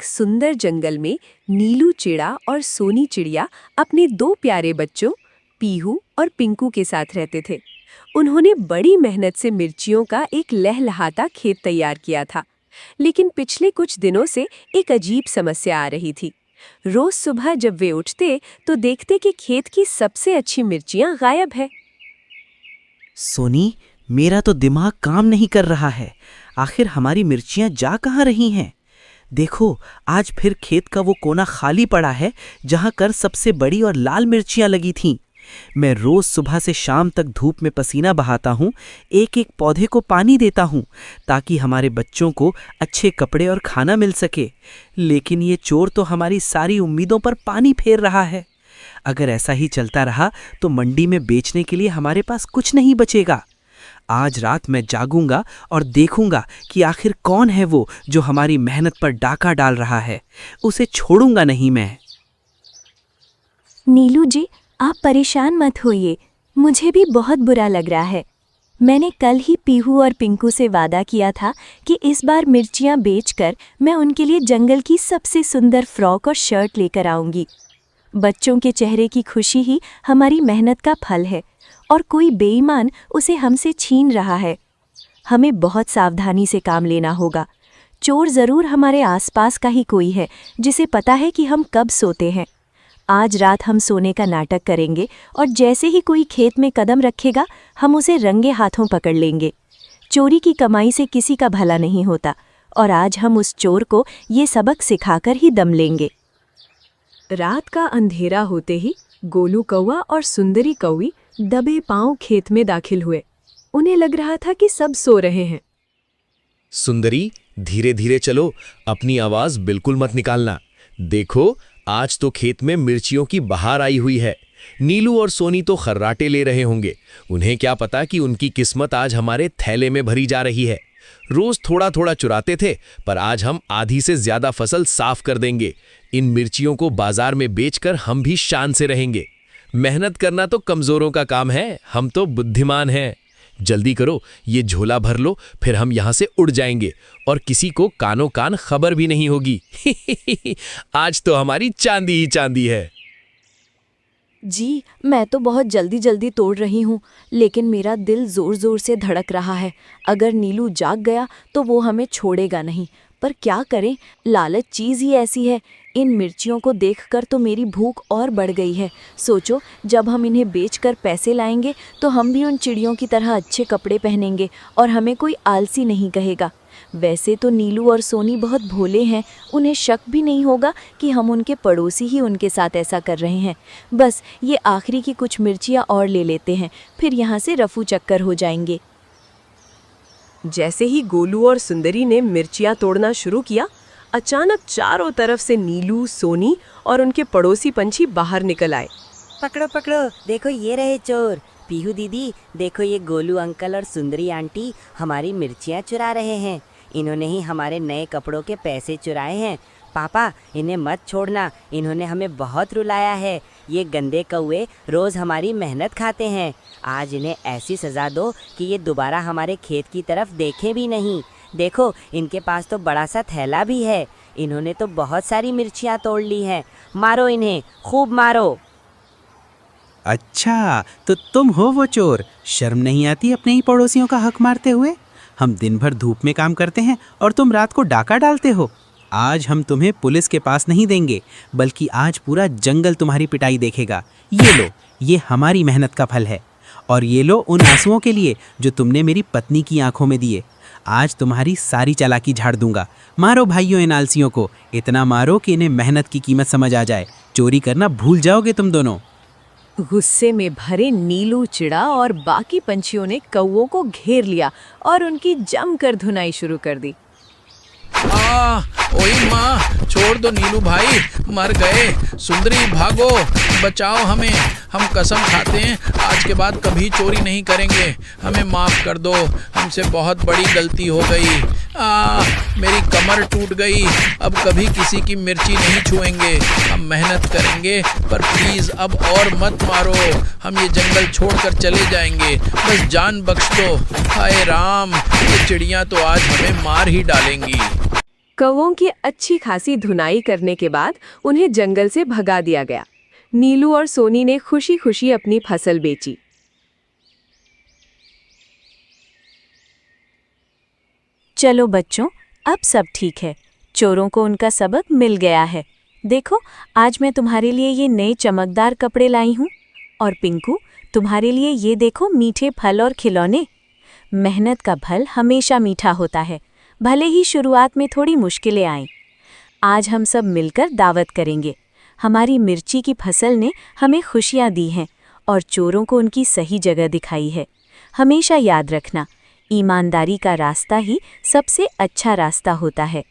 एक सुंदर जंगल में नीलू चिड़ा और सोनी चिड़िया अपने दो प्यारे बच्चों पीहू और पिंकू के साथ रहते थे। उन्होंने बड़ी मेहनत से मिर्चियों का एक लहलहाता खेत तैयार किया था, लेकिन पिछले कुछ दिनों से एक अजीब समस्या आ रही थी। रोज सुबह जब वे उठते तो देखते कि खेत की सबसे अच्छी मिर्चियां गायब है। सोनी, मेरा तो दिमाग काम नहीं कर रहा है। आखिर हमारी मिर्चियां जा कहाँ रही हैं? देखो, आज फिर खेत का वो कोना खाली पड़ा है जहां कर सबसे बड़ी और लाल मिर्चियां लगी थीं। मैं रोज सुबह से शाम तक धूप में पसीना बहाता हूँ, एक एक पौधे को पानी देता हूँ ताकि हमारे बच्चों को अच्छे कपड़े और खाना मिल सके। लेकिन ये चोर तो हमारी सारी उम्मीदों पर पानी फेर रहा है। अगर ऐसा ही चलता रहा तो मंडी में बेचने के लिए हमारे पास कुछ नहीं बचेगा। आज रात मैं जागूंगा और देखूंगा कि आखिर कौन है वो जो हमारी मेहनत पर डाका डाल रहा है। उसे छोड़ूंगा नहीं मैं। नीलू जी, आप परेशान मत होइए, मुझे भी बहुत बुरा लग रहा है। मैंने कल ही पीहू और पिंकू से वादा किया था कि इस बार मिर्चियां बेचकर मैं उनके लिए जंगल की सबसे सुंदर फ्रॉक और शर्ट लेकर आऊंगी। बच्चों के चेहरे की खुशी ही हमारी मेहनत का फल है और कोई बेईमान उसे हमसे छीन रहा है। हमें बहुत सावधानी से काम लेना होगा। चोर ज़रूर हमारे आसपास का ही कोई है जिसे पता है कि हम कब सोते हैं। आज रात हम सोने का नाटक करेंगे और जैसे ही कोई खेत में कदम रखेगा हम उसे रंगे हाथों पकड़ लेंगे। चोरी की कमाई से किसी का भला नहीं होता और आज हम उस चोर को ये सबक सिखाकर ही दम लेंगे। रात का अंधेरा होते ही गोलू कौवा और सुंदरी कौवी दबे पांव खेत में दाखिल हुए। उन्हें लग रहा था कि सब सो रहे हैं। सुंदरी, धीरे धीरे चलो, अपनी आवाज बिल्कुल मत निकालना। देखो, आज तो खेत में मिर्चियों की बहार आई हुई है। नीलू और सोनी तो खर्राटे ले रहे होंगे। उन्हें क्या पता कि उनकी किस्मत आज हमारे थैले में भरी जा रही है। रोज थोड़ा थोड़ा चुराते थे, पर आज हम आधी से ज्यादा फसल साफ कर देंगे। इन मिर्चियों को बाजार में बेचकर हम भी शान से रहेंगे। मेहनत करना तो कमजोरों का काम है, हम तो बुद्धिमान हैं। जल्दी करो, ये झोला भर लो, फिर हम यहाँ से उड़ जाएंगे और किसी को कानों कान खबर भी नहीं होगी। आज तो हमारी चांदी ही चांदी है। जी, मैं तो बहुत जल्दी जल्दी तोड़ रही हूँ, लेकिन मेरा दिल ज़ोर ज़ोर से धड़क रहा है। अगर नीलू जाग गया तो वो हमें छोड़ेगा नहीं, पर क्या करें, लालच चीज़ ही ऐसी है। इन मिर्चियों को देखकर तो मेरी भूख और बढ़ गई है। सोचो, जब हम इन्हें बेचकर पैसे लाएंगे तो हम भी उन चिड़ियों की तरह अच्छे कपड़े पहनेंगे और हमें कोई आलसी नहीं कहेगा। वैसे तो नीलू और सोनी बहुत भोले हैं, उन्हें शक भी नहीं होगा कि हम उनके पड़ोसी ही उनके साथ ऐसा कर रहे हैं। बस ये आखिरी की कुछ मिर्चियाँ और ले लेते हैं, फिर यहाँ से रफू चक्कर हो जाएंगे। जैसे ही गोलू और सुंदरी ने मिर्चियां तोड़ना शुरू किया, अचानक चारों तरफ से नीलू, सोनी और उनके पड़ोसी पंछी बाहर निकल आए। पकड़ो पकड़ो, देखो ये रहे चोर। पीहू दीदी, देखो ये गोलू अंकल और सुंदरी आंटी हमारी मिर्चियाँ चुरा रहे हैं। इन्होंने ही हमारे नए कपड़ों के पैसे चुराए हैं। पापा, इन्हें मत छोड़ना, इन्होंने हमें बहुत रुलाया है। ये गंदे कौवे रोज़ हमारी मेहनत खाते हैं। आज इन्हें ऐसी सज़ा दो कि ये दोबारा हमारे खेत की तरफ देखें भी नहीं। देखो, इनके पास तो बड़ा सा थैला भी है। इन्होंने तो बहुत सारी मिर्चियाँ तोड़ ली हैं। मारो इन्हें, खूब मारो। अच्छा, तो तुम हो वो चोर? शर्म नहीं आती अपने ही पड़ोसियों का हक मारते हुए? हम दिन भर धूप में काम करते हैं और तुम रात को डाका डालते हो। आज हम तुम्हें पुलिस के पास नहीं देंगे, बल्कि आज पूरा जंगल तुम्हारी पिटाई देखेगा। ये लो, ये हमारी मेहनत का फल है। और ये लो उन आंसुओं के लिए जो तुमने मेरी पत्नी की आंखों में दिए। आज तुम्हारी सारी चालाकी झाड़ दूंगा। मारो भाइयों इन आलसियों को, इतना मारो कि इन्हें मेहनत की कीमत समझ आ जाए। चोरी करना भूल जाओगे तुम दोनों। गुस्से में भरे नीलू, चिड़ा और बाकी पंछियों ने कौवों को घेर लिया और उनकी जमकर धुनाई शुरू कर दी। ओए माँ, छोड़ दो नीलू भाई, मर गए। सुंदरी भागो, बचाओ हमें। हम कसम खाते हैं आज के बाद कभी चोरी नहीं करेंगे। हमें माफ़ कर दो, हमसे बहुत बड़ी गलती हो गई। मेरी कमर टूट गई, अब कभी किसी की मिर्ची नहीं छुएंगे। हम मेहनत करेंगे, पर प्लीज़ अब और मत मारो। हम ये जंगल छोड़कर चले जाएंगे, बस जान बख्श दो। हाय राम, ये चिड़ियाँ तो आज हमें मार ही डालेंगी। कौवों की अच्छी खासी धुनाई करने के बाद उन्हें जंगल से भगा दिया गया। नीलू और सोनी ने खुशी-खुशी अपनी फसल बेची। चलो बच्चों, अब सब ठीक है। चोरों को उनका सबक मिल गया है। देखो, आज मैं तुम्हारे लिए ये नए चमकदार कपड़े लाई हूँ। और पिंकू, तुम्हारे लिए ये देखो मीठे फल और खिलौने। मेहनत का फल हमेशा मीठा होता है, भले ही शुरुआत में थोड़ी मुश्किलें आएं। आज हम सब मिलकर दावत करेंगे। हमारी मिर्ची की फसल ने हमें खुशियाँ दी हैं और चोरों को उनकी सही जगह दिखाई है। हमेशा याद रखना, ईमानदारी का रास्ता ही सबसे अच्छा रास्ता होता है।